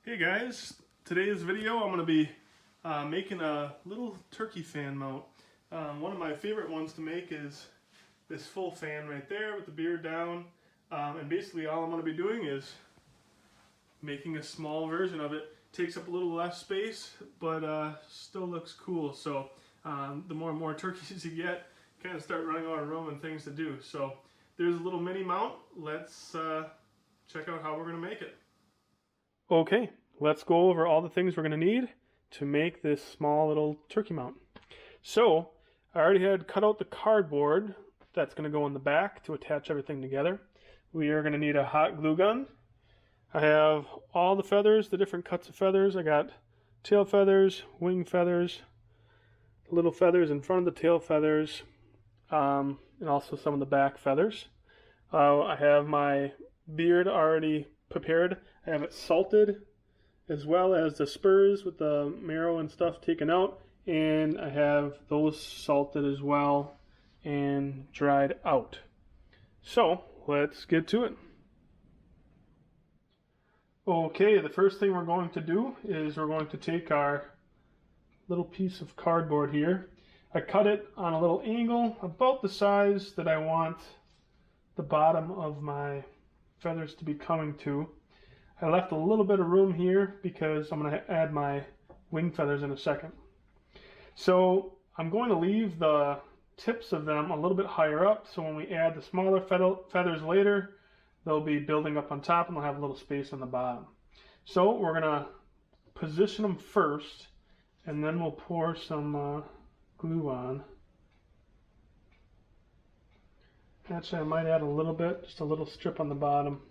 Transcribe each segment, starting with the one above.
Hey guys, today's video I'm going to be making a little turkey fan mount. One of my favorite ones to make is this full fan right there with the beard down. And basically all I'm going to be doing is making a small version of it. Takes up a little less space, but still looks cool. So the more and more turkeys you get, you kind of start running out of room and things to do. So there's a little mini mount. Let's check out how we're going to make it. Okay, let's go over all the things we're going to need to make this small little turkey mount. So, I already had cut out the cardboard that's going to go in the back to attach everything together. We are going to need a hot glue gun. I have all the feathers, the different cuts of feathers. I got tail feathers, wing feathers, little feathers in front of the tail feathers, and also some of the back feathers. I have my beard already prepared. I have it salted, as well as the spurs with the marrow and stuff taken out, and I have those salted as well and dried out. So let's get to it. Okay, the first thing we're going to do is we're going to take our little piece of cardboard here. I cut it on a little angle about the size that I want the bottom of my feathers to be coming to. I left a little bit of room here because I'm going to add my wing feathers in a second. So I'm going to leave the tips of them a little bit higher up, so when we add the smaller feathers later, they'll be building up on top and they'll have a little space on the bottom. So we're going to position them first, and then we'll pour some glue on. Actually, I might add a little bit, just a little strip on the bottom.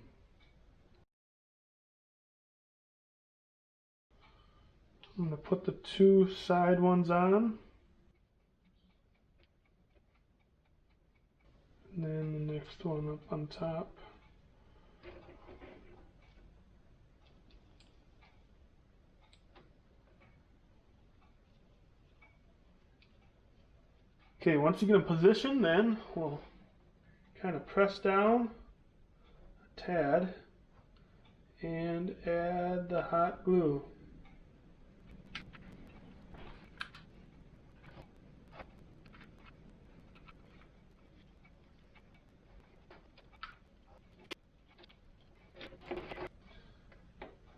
I'm going to put the two side ones on, and then the next one up on top. Okay, once you get in position, then we'll kind of press down a tad and add the hot glue.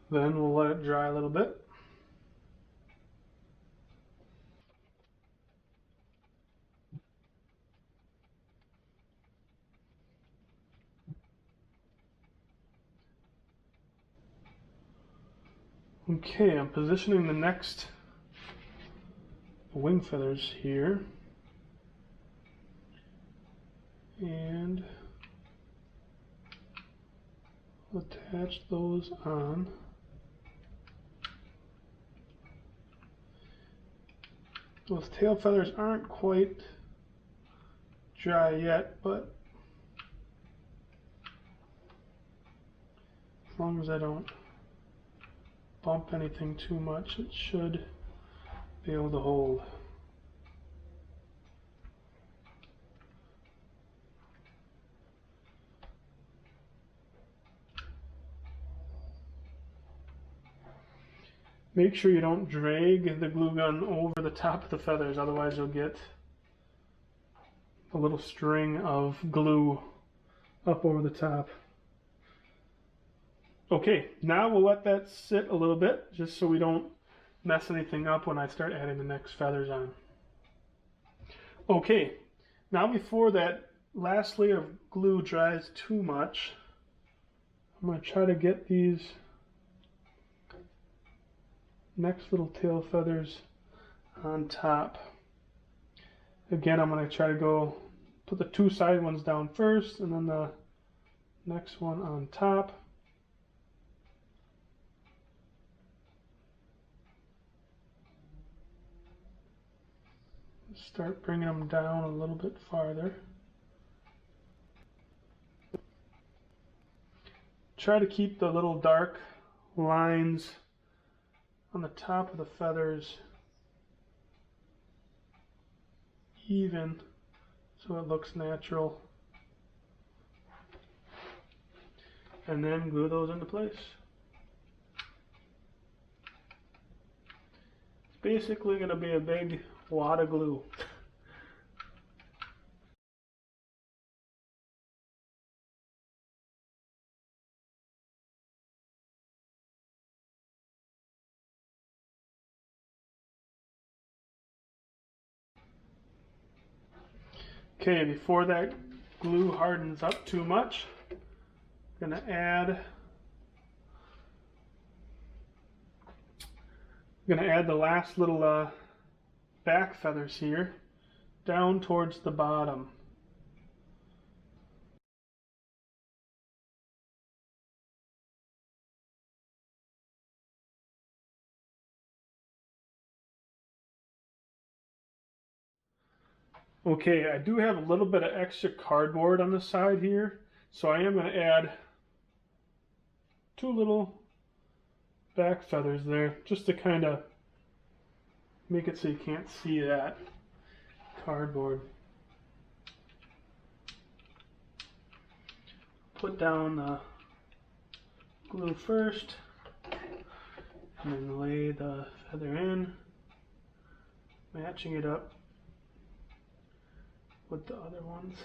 Then we'll let it dry a little bit. Okay, I'm positioning the next wing feathers here. And attach those on. Those tail feathers aren't quite dry yet, but as long as I don't bump anything too much, it should be able to hold. Make sure you don't drag the glue gun over the top of the feathers, otherwise you'll get a little string of glue up over the top. Okay, now we'll let that sit a little bit, just so we don't mess anything up when I start adding the next feathers on. Okay, now before that last layer of glue dries too much, I'm going to try to get these next little tail feathers on top. Again, I'm going to try to put the two side ones down first, and then the next one on top. Start bringing them down a little bit farther. Try to keep the little dark lines on the top of the feathers even, so it looks natural. And then glue those into place. basically going to be a big wad of glue. Okay, before that glue hardens up too much, I'm going to add the last little back feathers here down towards the bottom. Okay, I do have a little bit of extra cardboard on the side here, so I am going to add 2 little back feathers there, just to kind of make it so you can't see that cardboard. Put down the glue first, and then lay the feather in, matching it up with the other ones.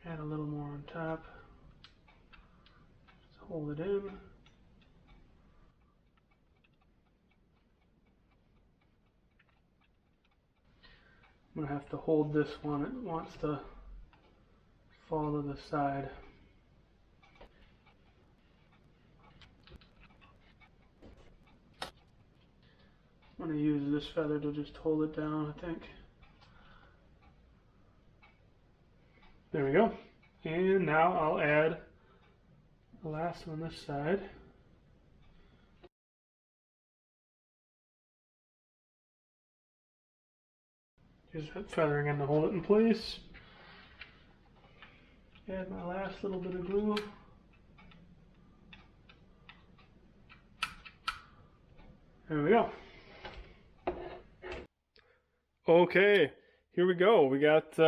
Add a little more on top. Just hold it in. I'm going to have to hold this one. It wants to fall to the side. I'm going to use this feather to just hold it down, I think. There we go. And now I'll add the last one on this side. Use that feather again to hold it in place. Add my last little bit of glue. There we go. Okay, here we go. We got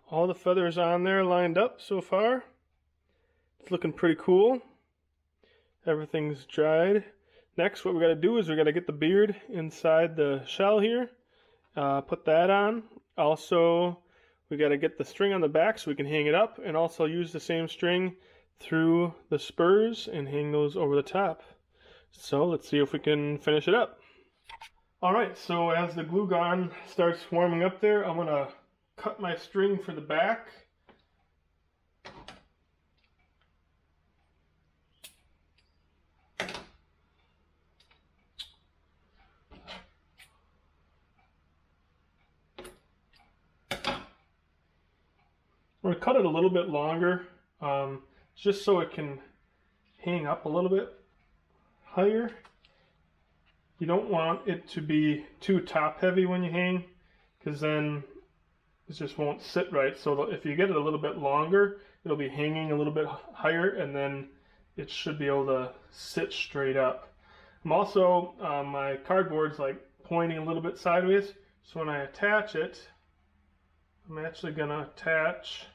all the feathers on there lined up so far. It's looking pretty cool. Everything's dried. Next, what we got to do is we got to get the beard inside the shell here. Put that on. Also, we got to get the string on the back so we can hang it up, and also use the same string through the spurs and hang those over the top. So let's see if we can finish it up. Alright, so as the glue gun starts warming up there, I'm going to cut my string for the back. I'm going to cut it a little bit longer, just so it can hang up a little bit higher. You don't want it to be too top heavy when you hang, because then it just won't sit right. So if you get it a little bit longer, it'll be hanging a little bit higher, and then it should be able to sit straight up. I'm also, my cardboard's like pointing a little bit sideways, so when I attach it, I'm actually going to attach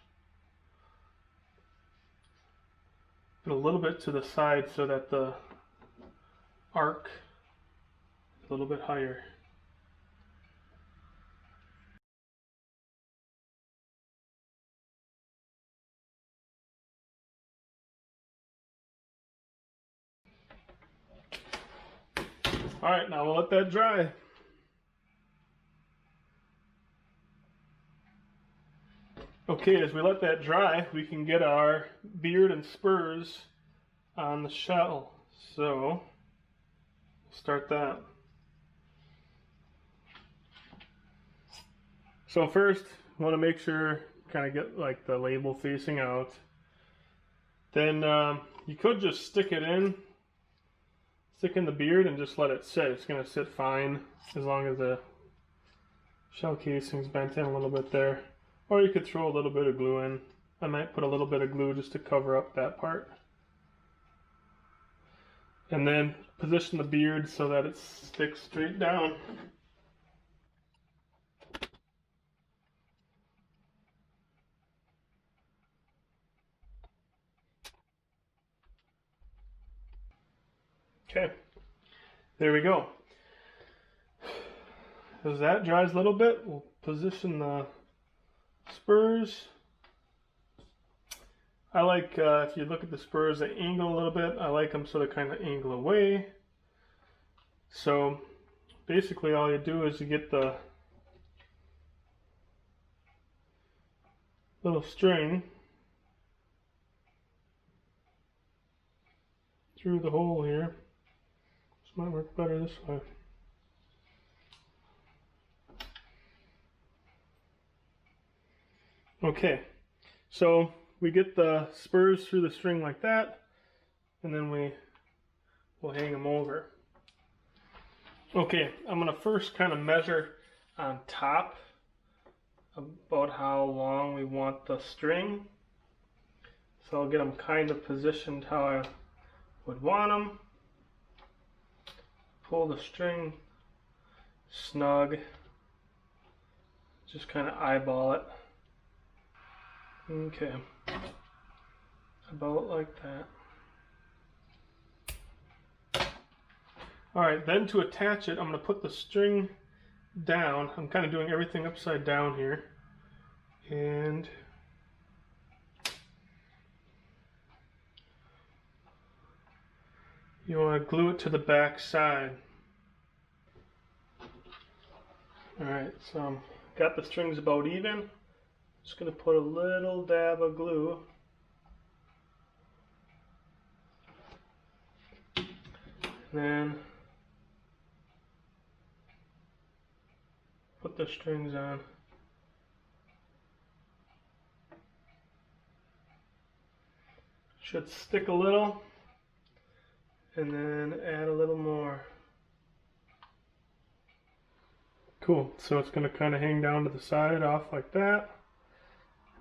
it a little bit to the side so that the arc is a little bit higher. Alright, now we'll let that dry. Okay, as we let that dry, we can get our beard and spurs on the shell. So, start that. So first, you want to make sure, kind of get like the label facing out. Then you could just stick in the beard and just let it sit. It's going to sit fine as long as the shell casing's bent in a little bit there. Or you could throw a little bit of glue in. I might put a little bit of glue just to cover up that part. And then position the beard so that it sticks straight down. Okay. there we go. As that dries a little bit, we'll position the spurs. I like, if you look at the spurs, they angle a little bit. I like them so they kind of angle away. So basically all you do is you get the little string through the hole here. This might work better this way. Okay, so we get the spurs through the string like that, and then we'll hang them over. Okay, I'm going to first kind of measure on top about how long we want the string. So I'll get them kind of positioned how I would want them. Pull the string snug, just kind of eyeball it. Okay, about like that. Alright, then to attach it, I'm going to put the string down. I'm kind of doing everything upside down here. And you want to glue it to the back side. Alright, so got the strings about even. Just going to put a little dab of glue. And then put the strings on. Should stick a little. And then add a little more. Cool, so it's going to kind of hang down to the side off like that.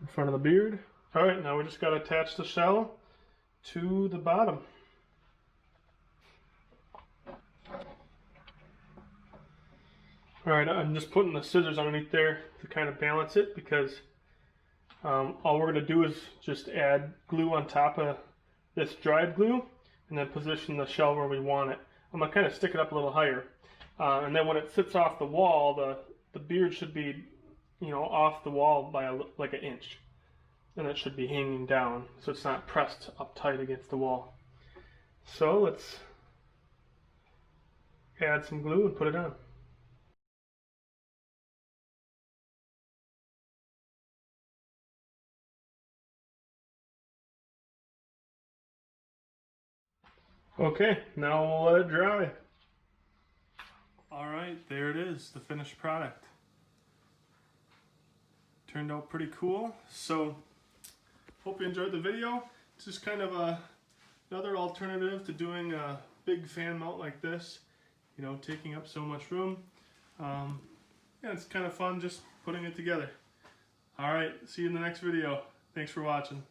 In front of the beard. Alright, now we just got to attach the shell to the bottom. Alright, I'm just putting the scissors underneath there to kind of balance it, because all we're going to do is just add glue on top of this dried glue and then position the shell where we want it. I'm going to kind of stick it up a little higher. And then when it sits off the wall, the beard should be, you know, off the wall by like an inch, and it should be hanging down so it's not pressed up tight against the wall. So let's add some glue and put it on. Okay, now we'll let it dry. Alright, there it is, the finished product. Turned out pretty cool. So hope you enjoyed the video. It's just kind of another alternative to doing a big fan mount like this, you know, taking up so much room. Yeah, it's kind of fun just putting it together. Alright, see you in the next video. Thanks for watching.